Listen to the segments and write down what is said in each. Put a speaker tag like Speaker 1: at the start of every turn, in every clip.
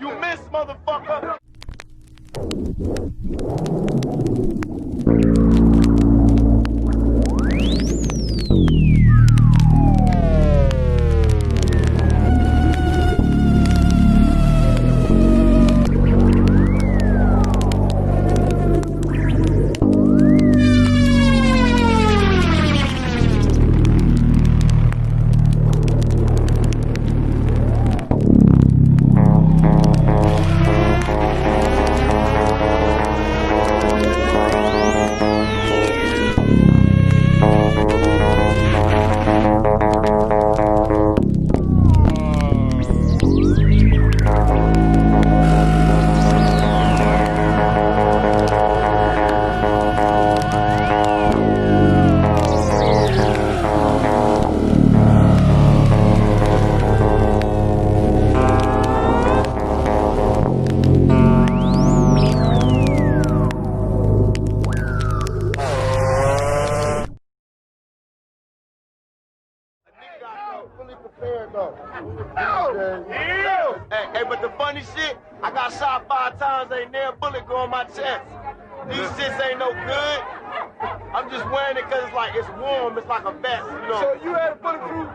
Speaker 1: You missed, motherfucker. Fully prepared though. No. Hey, but the funny shit, I got shot 5 times, ain't near a bullet go on my chest. These shits ain't no good. I'm just wearing it because it's warm, it's like a vest, you know.
Speaker 2: So you had a bulletproof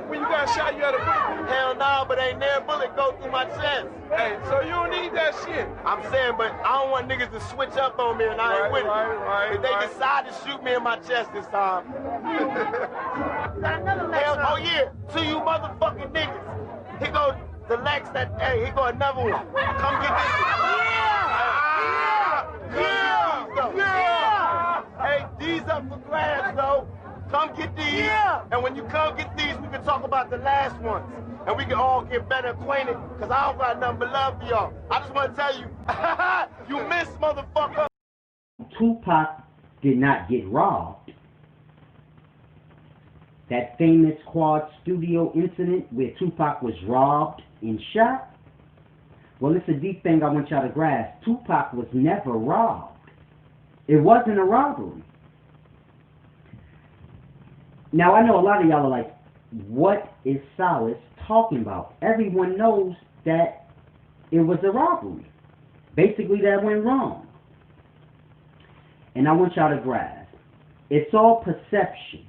Speaker 2: when you got shot, you had a bulletproof?
Speaker 1: Hell nah, but ain't near a bullet go through my chest.
Speaker 2: Hey, so you don't need that shit.
Speaker 1: I'm saying, but I don't want niggas to switch up on me and I ain't with it. If they decide to shoot me in my chest this time. Oh yeah, to you motherfucking niggas. Here go the Lex here go another one. Come get this one. Yeah. Hey, these up for grabs though. Come get these. Yeah. And when you come get these, we can talk about the last ones. And we can all get better acquainted, because I don't got nothing but love for y'all. I just want to tell you, you missed, motherfucker.
Speaker 3: Tupac did not get robbed. That famous Quad Studio incident where Tupac was robbed and shot, well, it's a deep thing I want y'all to grasp. Tupac was never robbed. It wasn't a robbery. Now, I know a lot of y'all are like, what is Solace talking about? Everyone knows that it was a robbery. Basically, that went wrong. And I want y'all to grasp. It's all perception.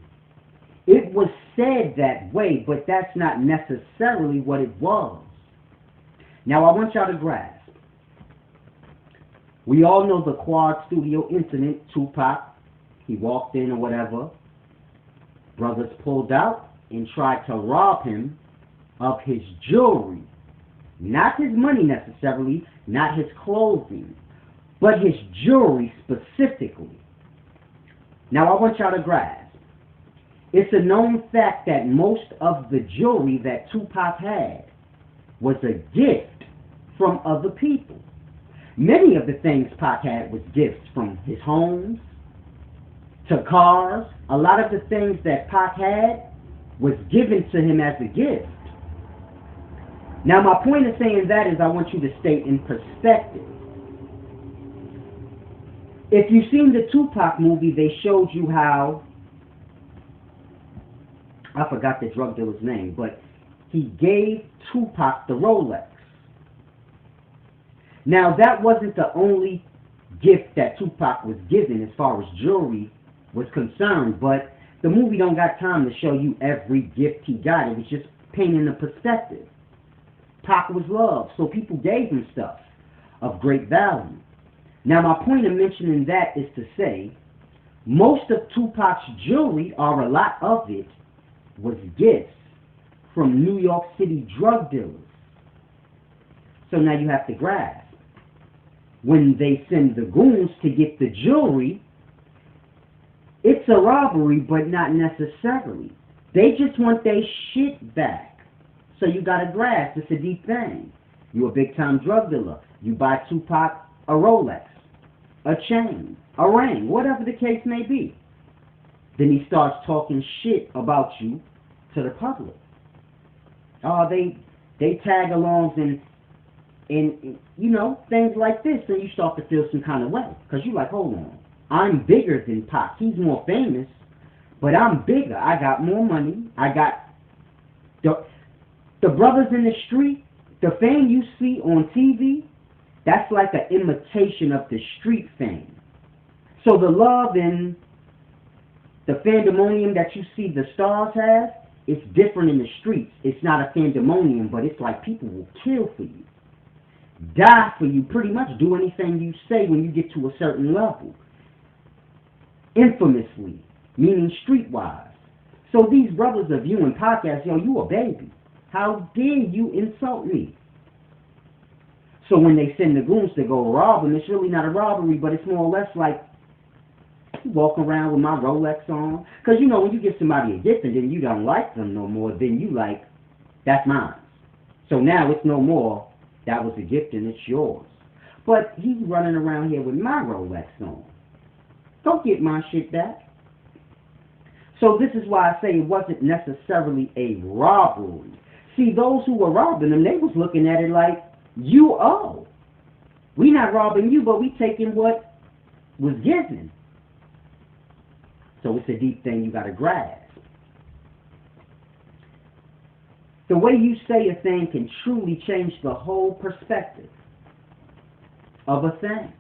Speaker 3: It was said that way, but that's not necessarily what it was. Now, I want y'all to grasp. We all know the Quad Studio incident. Tupac, he walked in or whatever. Brothers pulled out and tried to rob him of his jewelry. Not his money necessarily, not his clothing, but his jewelry specifically. Now, I want y'all to grasp. It's a known fact that most of the jewelry that Tupac had was a gift from other people. Many of the things Pac had was gifts from his homes to cars. A lot of the things that Pac had was given to him as a gift. Now, my point of saying that is I want you to state in perspective. If you've seen the Tupac movie, they showed you how, I forgot the drug dealer's name, but he gave Tupac the Rolex. Now, that wasn't the only gift that Tupac was given as far as jewelry was concerned, but the movie don't got time to show you every gift he got. It was just painting the perspective. Pac was loved, so people gave him stuff of great value. Now, my point of mentioning that is to say, most of Tupac's jewelry, or a lot of it, was gifts from New York City drug dealers. So now you have to grasp. When they send the goons to get the jewelry, it's a robbery, but not necessarily. They just want their shit back. So you gotta grasp, it's a deep thing. You a big-time drug dealer. You buy Tupac a Rolex, a chain, a ring, whatever the case may be. Then he starts talking shit about you to the public. Oh, they tag alongs and you know, things like this, and you start to feel some kind of way. Because you're like, hold on. I'm bigger than Pac. He's more famous, but I'm bigger. I got more money. I got the brothers in the street, The fame you see on TV, that's like an imitation of the street fame. So the love and the fandemonium that you see the stars have, it's different in the streets. It's not a fandemonium, but it's like people will kill for you, die for you, pretty much do anything you say when you get to a certain level. Infamously, meaning streetwise. So these brothers are viewing podcasts, yo, you a baby. How dare you insult me? So when they send the goons to go rob them, it's really not a robbery, but it's more or less like walking around with my Rolex on. Because, you know, when you give somebody a gift and then you don't like them no more, then you like, that's mine. So now it's no more, that was a gift and it's yours. But he's running around here with my Rolex on. Don't get my shit back. So this is why I say it wasn't necessarily a robbery. See, those who were robbing them, they was looking at it like, you owe. We not robbing you, but we taking what was given. So it's a deep thing you got to grasp. The way you say a thing can truly change the whole perspective of a thing.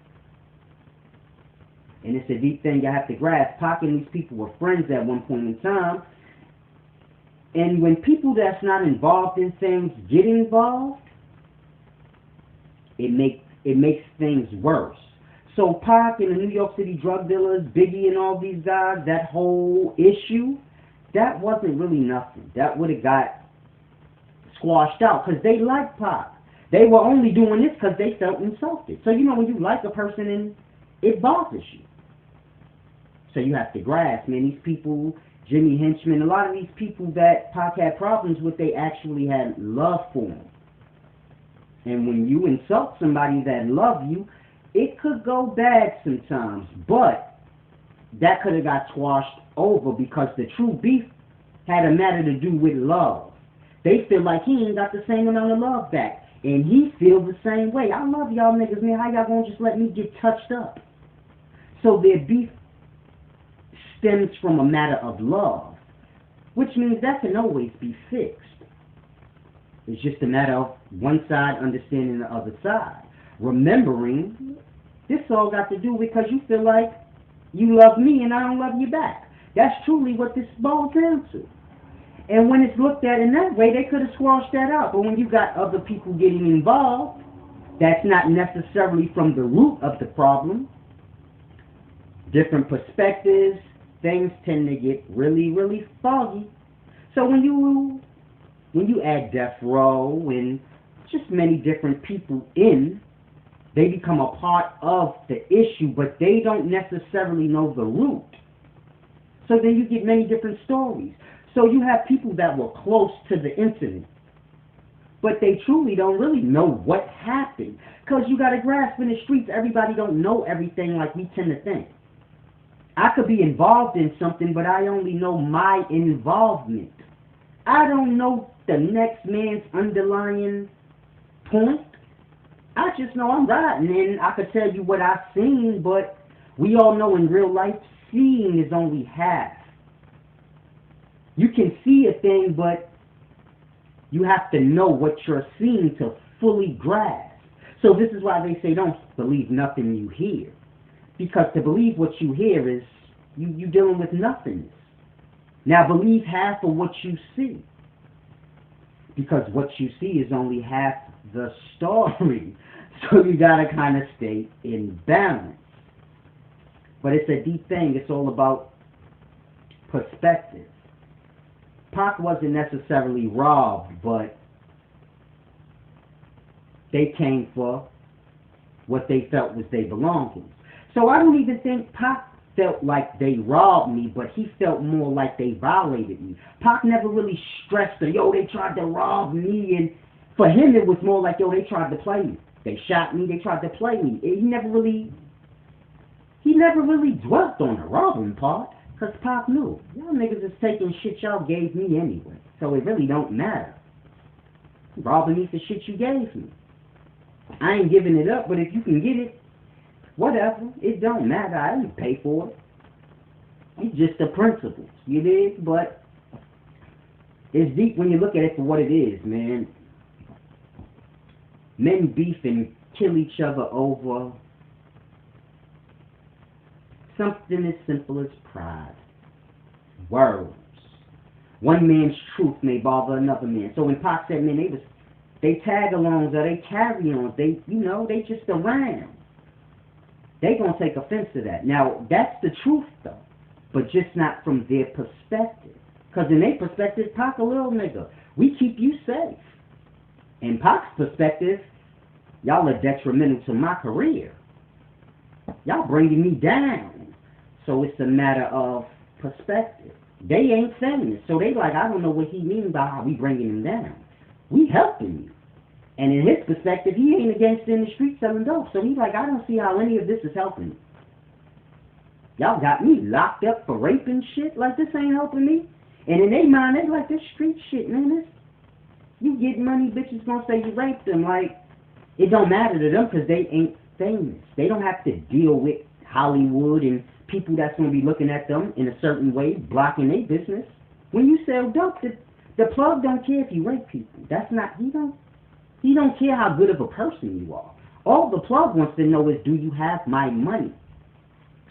Speaker 3: And it's a deep thing you have to grasp. Pac and these people were friends at one point in time. And when people that's not involved in things get involved, it makes things worse. So Pac and the New York City drug dealers, Biggie and all these guys, that whole issue, that wasn't really nothing. That would have got squashed out because they liked Pac. They were only doing this because they felt insulted. So, you know, when you like a person and it bothers you. So you have to grasp, man, these people, Jimmy Henchman, a lot of these people that Pac had problems with, they actually had love for him. And when you insult somebody that love you, it could go bad sometimes. But that could have got squashed over because the true beef had a matter to do with love. They feel like he ain't got the same amount of love back. And he feels the same way. I love y'all niggas, man. How y'all gonna just let me get touched up? So their beef stems from a matter of love, which means that can always be fixed. It's just a matter of one side understanding the other side. Remembering, this all got to do because you feel like you love me and I don't love you back. That's truly what this boils down to. And when it's looked at in that way, they could have squashed that out. But when you got other people getting involved, that's not necessarily from the root of the problem. Different perspectives, things tend to get really, really foggy. So when you add Death Row and just many different people in, they become a part of the issue, but they don't necessarily know the root. So then you get many different stories. So you have people that were close to the incident, but they truly don't really know what happened. Because you got to grasp, in the streets, everybody don't know everything like we tend to think. I could be involved in something, but I only know my involvement. I don't know the next man's underlying point. I just know I'm riding, and I could tell you what I've seen, but we all know in real life, seeing is only half. You can see a thing, but you have to know what you're seeing to fully grasp. So this is why they say don't believe nothing you hear. Because to believe what you hear is you dealing with nothingness. Now believe half of what you see. Because what you see is only half the story. So you got to kind of stay in balance. But it's a deep thing. It's all about perspective. Pac wasn't necessarily robbed, but they came for what they felt was their belongings. So I don't even think Pac felt like they robbed me, but he felt more like they violated me. Pac never really stressed that, yo, they tried to rob me, and for him it was more like, yo, they tried to play me. They shot me, they tried to play me. He never really dwelt on the robbing part. Because Pac knew, y'all niggas is taking shit y'all gave me anyway. So it really don't matter. Robbing me for shit you gave me. I ain't giving it up, but if you can get it, whatever. It don't matter. I didn't pay for it. It's just the principles. You dig? But it's deep when you look at it for what it is, man. Men beef and kill each other over something as simple as pride. Words. One man's truth may bother another man. So when Pac said, man, they tag-alongs or they carry-ons, they just around. They gonna take offense to that. Now, that's the truth, though, but just not from their perspective. Because in their perspective, Pac a little nigga. We keep you safe. In Pac's perspective, y'all are detrimental to my career. Y'all bringing me down. So it's a matter of perspective. They ain't famous, so they like, I don't know what he means by how we bringing him down. We helping you. And in his perspective, he ain't a gangster in the street selling dope. So he's like, I don't see how any of this is helping me. Y'all got me locked up for raping shit? Like, this ain't helping me? And in their mind, they like, this street shit, man. You get money, bitches gonna say you raped them. Like, it don't matter to them because they ain't famous. They don't have to deal with Hollywood and people that's gonna be looking at them in a certain way, blocking their business. When you sell dope, the plug don't care if you rape people. That's not, he don't care how good of a person you are. All the plug wants to know is, do you have my money?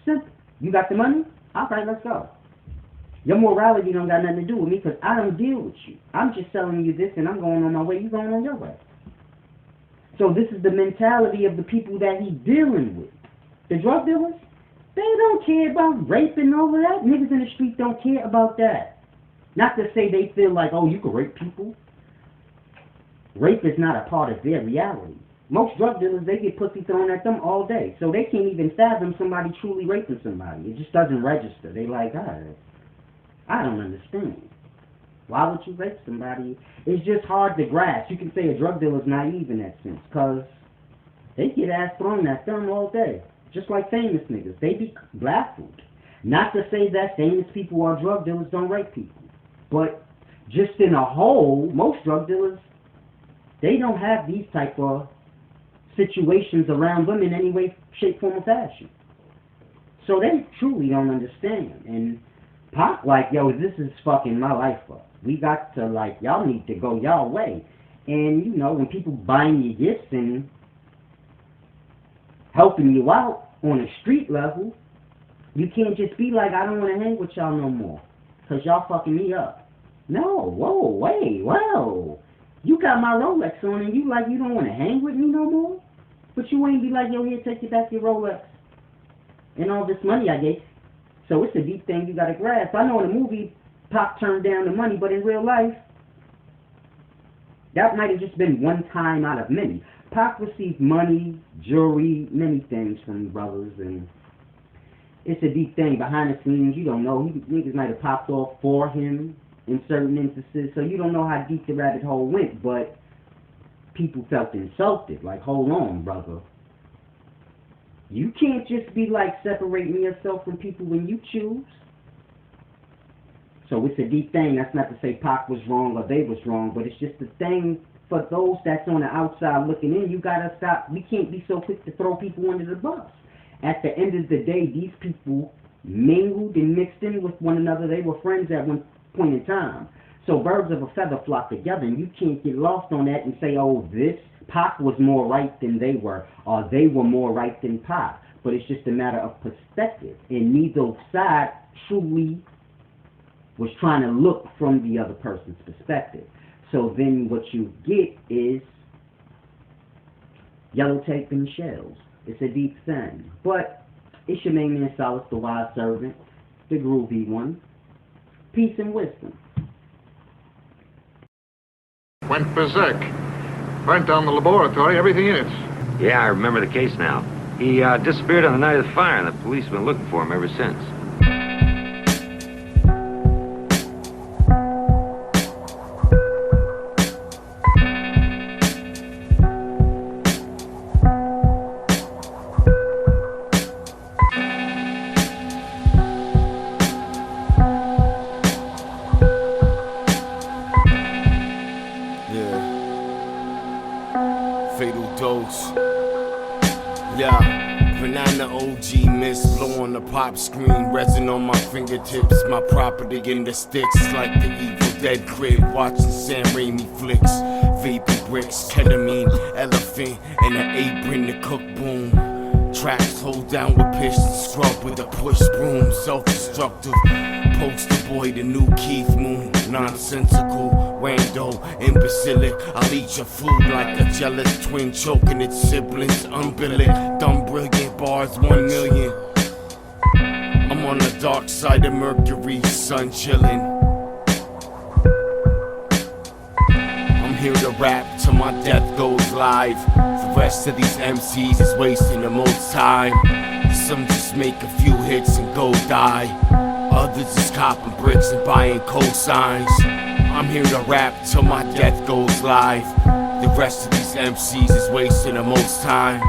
Speaker 3: Simple. You got the money? All right, let's go. Your morality don't got nothing to do with me because I don't deal with you. I'm just selling you this and I'm going on my way. You going on your way. So this is the mentality of the people that he's dealing with. The drug dealers, they don't care about rape and all of that. Niggas in the street don't care about that. Not to say they feel like, oh, you can rape people. Rape is not a part of their reality. Most drug dealers, they get pussy thrown at them all day. So they can't even fathom somebody truly raping somebody. It just doesn't register. They like, I don't understand. Why would you rape somebody? It's just hard to grasp. You can say a drug dealer's naive in that sense, because they get ass thrown at them all day. Just like famous niggas. They be baffled. Not to say that famous people or drug dealers don't rape people. But just in a whole, most drug dealers, they don't have these type of situations around them in any way, shape, form, or fashion. So they truly don't understand. And Pac like, yo, this is fucking my life up. We got to, like, y'all need to go y'all way. And, you know, when people buying you gifts and helping you out on a street level, you can't just be like, I don't want to hang with y'all no more, because y'all fucking me up. No, whoa, wait, whoa. You got my Rolex on and you like, you don't want to hang with me no more? But you ain't be like, yo, here, take it back your Rolex and all this money I gave. So it's a deep thing you got to grasp. I know in the movie, Pac turned down the money, but in real life, that might have just been one time out of many. Pac received money, jewelry, many things from brothers, and it's a deep thing. Behind the scenes, you don't know. Niggas might have popped off for him in certain instances, so you don't know how deep the rabbit hole went, but people felt insulted. Like, hold on, brother. You can't just be like separating yourself from people when you choose. So it's a deep thing. That's not to say Pac was wrong or they was wrong, but it's just a thing for those that's on the outside looking in. You gotta stop. We can't be so quick to throw people under the bus. At the end of the day, these people mingled and mixed in with one another. They were friends at one point in time. So birds of a feather flock together, and you can't get lost on that and say, oh, this Pac was more right than they were, or they were more right than Pac. But it's just a matter of perspective, and neither side truly was trying to look from the other person's perspective. So then what you get is yellow tape and shells. It's a deep thing. But it's your main man Solace, the wise servant, the groovy one. Peace and wisdom.
Speaker 4: Went berserk. Burnt down the laboratory, everything in it.
Speaker 5: Yeah, I remember the case now. He disappeared on the night of the fire, and the police have been looking for him ever since.
Speaker 6: Pop screen, resin on my fingertips. My property in the sticks, like the Evil Dead crib. Watching Sam Raimi flicks. Vaping bricks, ketamine, elephant, and an apron to cook boom. Tracks hold down with pistons, scrub with a push broom. Self-destructive, poster boy, the new Keith Moon. Nonsensical, rando, imbecilic. I'll eat your food like a jealous twin, choking its siblings. Umbilic, dumb brilliant bars, 1 million. I'm on the dark side of Mercury, sun chillin'. I'm here to rap till my death goes live. The rest of these MCs is wasting the most time. Some just make a few hits and go die. Others is copping bricks and buying cosigns. I'm here to rap till my death goes live. The rest of these MCs is wasting the most time.